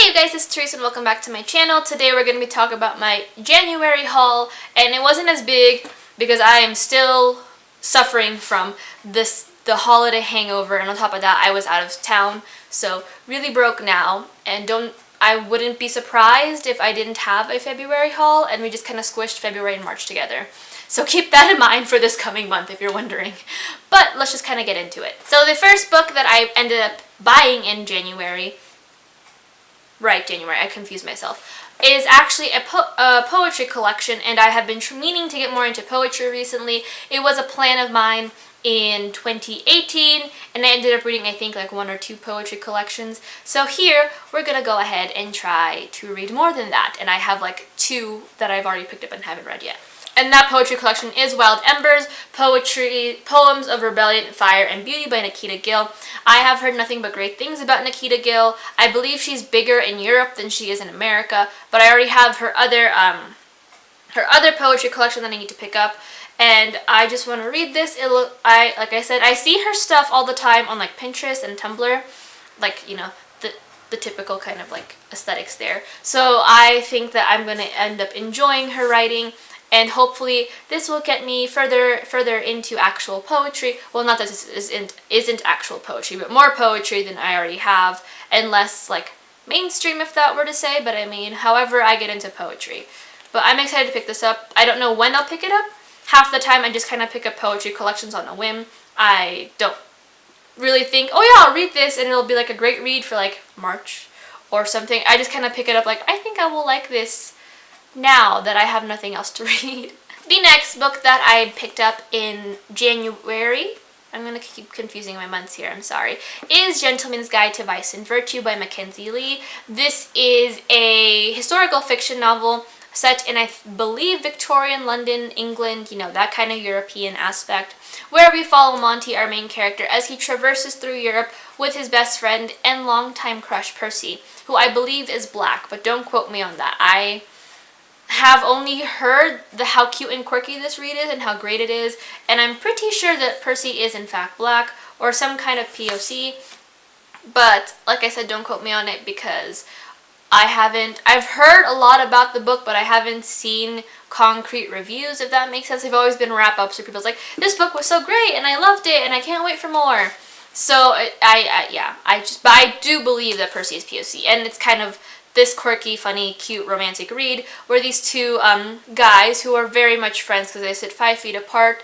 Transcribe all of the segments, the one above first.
Hey you guys, it's Teresa and welcome back to my channel. Today we're going to be talking about my January haul, and it wasn't as big because I am still suffering from the holiday hangover, and on top of that I was out of town, so really broke now, and I wouldn't be surprised if I didn't have a February haul and we just kind of squished February and March together. So keep that in mind for this coming month if you're wondering. But let's just kind of get into it. So the first book that I ended up buying in January, I confused myself, is actually a poetry collection, and I have been meaning to get more into poetry recently. It was a plan of mine in 2018, and I ended up reading I think like 1 or 2 poetry collections. So here we're gonna go ahead and try to read more than that, and I have like 2 that I've already picked up and haven't read yet. And that poetry collection is Wild Embers, Poems of Rebellion, Fire, and Beauty by Nikita Gill. I have heard nothing but great things about Nikita Gill. I believe she's bigger in Europe than she is in America, but I already have her other poetry collection that I need to pick up, and I just want to read this. Like I said, I see her stuff all the time on like Pinterest and Tumblr, like, you know, the typical kind of like aesthetics there. So I think that I'm going to end up enjoying her writing, and hopefully this will get me further into actual poetry. Well, not that this isn't actual poetry, but more poetry than I already have, and less like mainstream, if that were to say, but I mean, however I get into poetry. But I'm excited to pick this up. I don't know when I'll pick it up. Half the time I just kind of pick up poetry collections on a whim. I don't really think, oh yeah, I'll read this and it'll be like a great read for like March or something. I just kind of pick it up like, I think I will like this now that I have nothing else to read. The next book that I picked up in January, I'm going to keep confusing my months here, I'm sorry, is Gentleman's Guide to Vice and Virtue by Mackenzie Lee. This is a historical fiction novel set in, I believe, Victorian London, England, you know, that kind of European aspect, where we follow Monty, our main character, as he traverses through Europe with his best friend and longtime crush Percy, who I believe is black, but don't quote me on that. I have only heard how cute and quirky this read is and how great it is, and I'm pretty sure that Percy is in fact black or some kind of POC, but like I said, don't quote me on it because I've heard a lot about the book, but I haven't seen concrete reviews, if that makes sense. They've always been wrap-ups where people's like, this book was so great and I loved it and I can't wait for more. So but I do believe that Percy is POC, and it's kind of this quirky, funny, cute, romantic read where these 2 guys who are very much friends because they sit 5 feet apart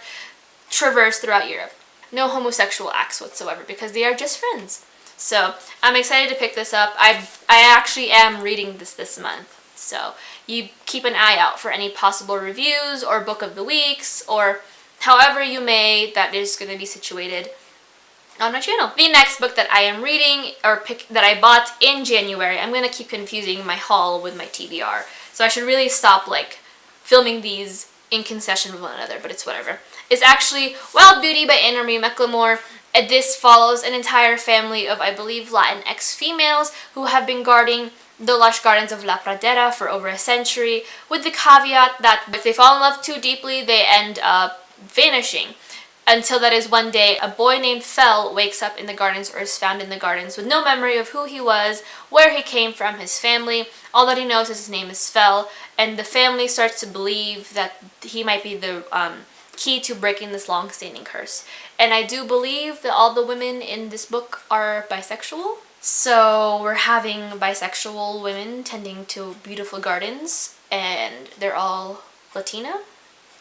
traverse throughout Europe. No homosexual acts whatsoever because they are just friends. So I'm excited to pick this up. I actually am reading this month, so you keep an eye out for any possible reviews or book of the weeks or however you may that is going to be situated on my channel. The next book that I am reading that I bought in January, I'm going to keep confusing my haul with my TBR, so I should really stop like filming these in concession with one another, but it's whatever. It's actually Wild Beauty by Anna Marie McLemore. And this follows an entire family of, I believe, Latinx females who have been guarding the lush gardens of La Pradera for over a century, with the caveat that if they fall in love too deeply, they end up vanishing. Until that is one day, a boy named Fel wakes up in the gardens or is found in the gardens with no memory of who he was, where he came from, his family. All that he knows is his name is Fel, and the family starts to believe that he might be the key to breaking this long-standing curse. And I do believe that all the women in this book are bisexual. So we're having bisexual women tending to beautiful gardens, and they're all Latina.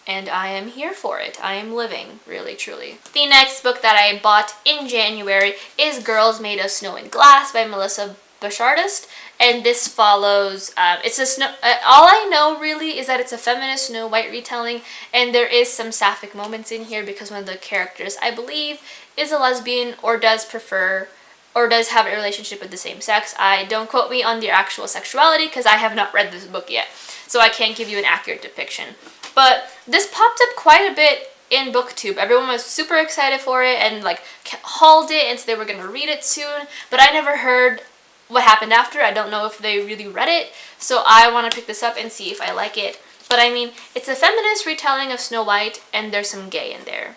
And I am here for it. I am living, really, truly. The next book that I bought in January is Girls Made of Snow and Glass by Melissa Bashardist, and this follows, all I know really is that it's a feminist Snow White retelling, and there is some sapphic moments in here because one of the characters, I believe, is a lesbian or does have a relationship with the same sex. Don't quote me on their actual sexuality because I have not read this book yet, so I can't give you an accurate depiction. But this popped up quite a bit in BookTube. Everyone was super excited for it and like hauled it, and so they were going to read it soon, but I never heard what happened after. I don't know if they really read it, so I want to pick this up and see if I like it. But I mean, it's a feminist retelling of Snow White, and there's some gay in there.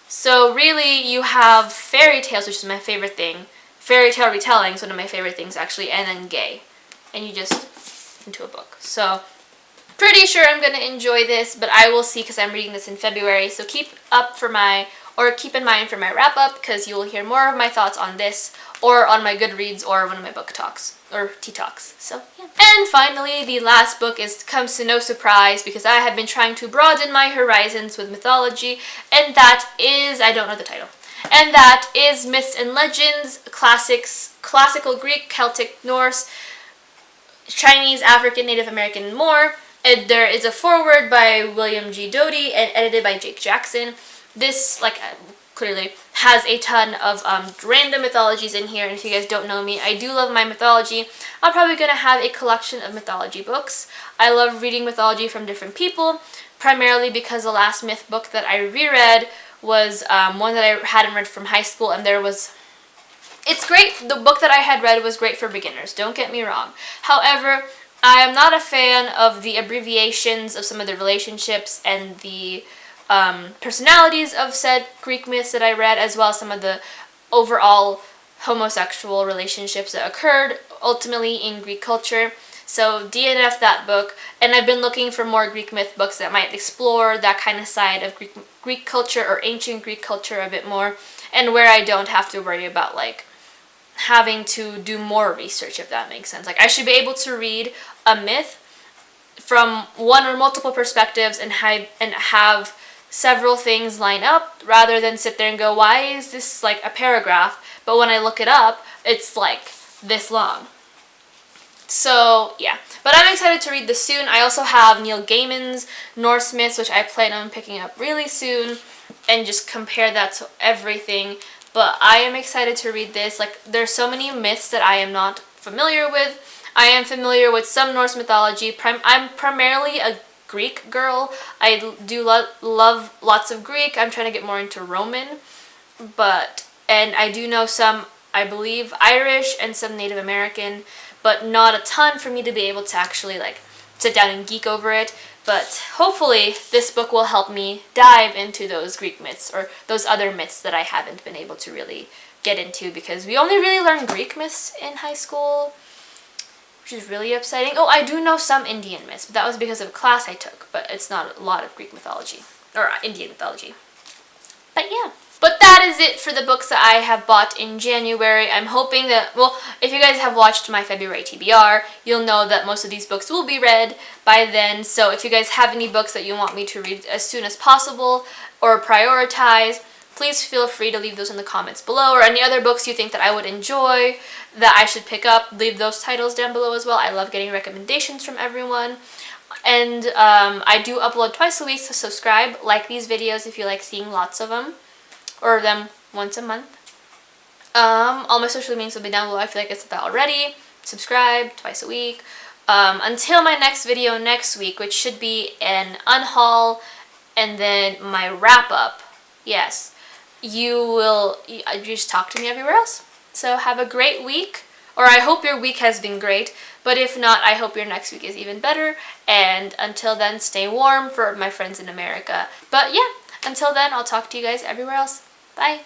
So really, you have fairy tales, which is my favorite thing. Fairy tale retellings, one of my favorite things actually, and then gay. and you just into a book. So pretty sure I'm going to enjoy this, but I will see because I'm reading this in February. So keep in mind for my wrap up, because you will hear more of my thoughts on this or on my Goodreads or one of my book talks or tea talks. So yeah. And finally, the last book comes to no surprise because I have been trying to broaden my horizons with mythology, and that is, I don't know the title. And that is Myths and Legends, classical Greek, Celtic, Norse, Chinese, African, Native American, and more. And there is a foreword by William G. Doty and edited by Jake Jackson. This, clearly has a ton of random mythologies in here, and if you guys don't know me, I do love my mythology. I'm probably going to have a collection of mythology books. I love reading mythology from different people, primarily because the last myth book that I reread was one that I hadn't read from high school, and it's great. The book that I had read was great for beginners, don't get me wrong. However, I am not a fan of the abbreviations of some of the relationships and the personalities of said Greek myths that I read, as well as some of the overall homosexual relationships that occurred ultimately in Greek culture. So DNF that book, and I've been looking for more Greek myth books that might explore that kind of side of Greek culture or ancient Greek culture a bit more, and where I don't have to worry about having to do more research, if that makes sense. I should be able to read a myth from one or multiple perspectives and have several things line up, rather than sit there and go, why is this a paragraph, but when I look it up, it's this long. So yeah, but I'm excited to read this soon. I also have Neil Gaiman's Norse Myths, which I plan on picking up really soon and just compare that to everything. But I am excited to read this. There's so many myths that I am not familiar with. I am familiar with some Norse mythology. I'm primarily a Greek girl. I do love lots of Greek. I'm trying to get more into Roman. And I do know some, I believe, Irish and some Native American, but not a ton for me to be able to actually sit down and geek over it. But hopefully this book will help me dive into those Greek myths or those other myths that I haven't been able to really get into, because we only really learn Greek myths in high school, which is really upsetting. Oh, I do know some Indian myths, but that was because of a class I took, but it's not a lot of Greek mythology or Indian mythology. But yeah. But that is it for the books that I have bought in January. I'm hoping that, well, if you guys have watched my February TBR, you'll know that most of these books will be read by then. So if you guys have any books that you want me to read as soon as possible or prioritize, please feel free to leave those in the comments below, or any other books you think that I would enjoy that I should pick up, leave those titles down below as well. I love getting recommendations from everyone. And I do upload twice a week, so subscribe, like these videos if you like seeing lots of them, or them once a month. All my social medias will be down below. I feel like I said that already. Subscribe twice a week. Until my next video next week, which should be an unhaul and then my wrap up. Yes, you just talk to me everywhere else. So have a great week, or I hope your week has been great, but if not, I hope your next week is even better. And until then, stay warm for my friends in America. But yeah, until then, I'll talk to you guys everywhere else. Bye.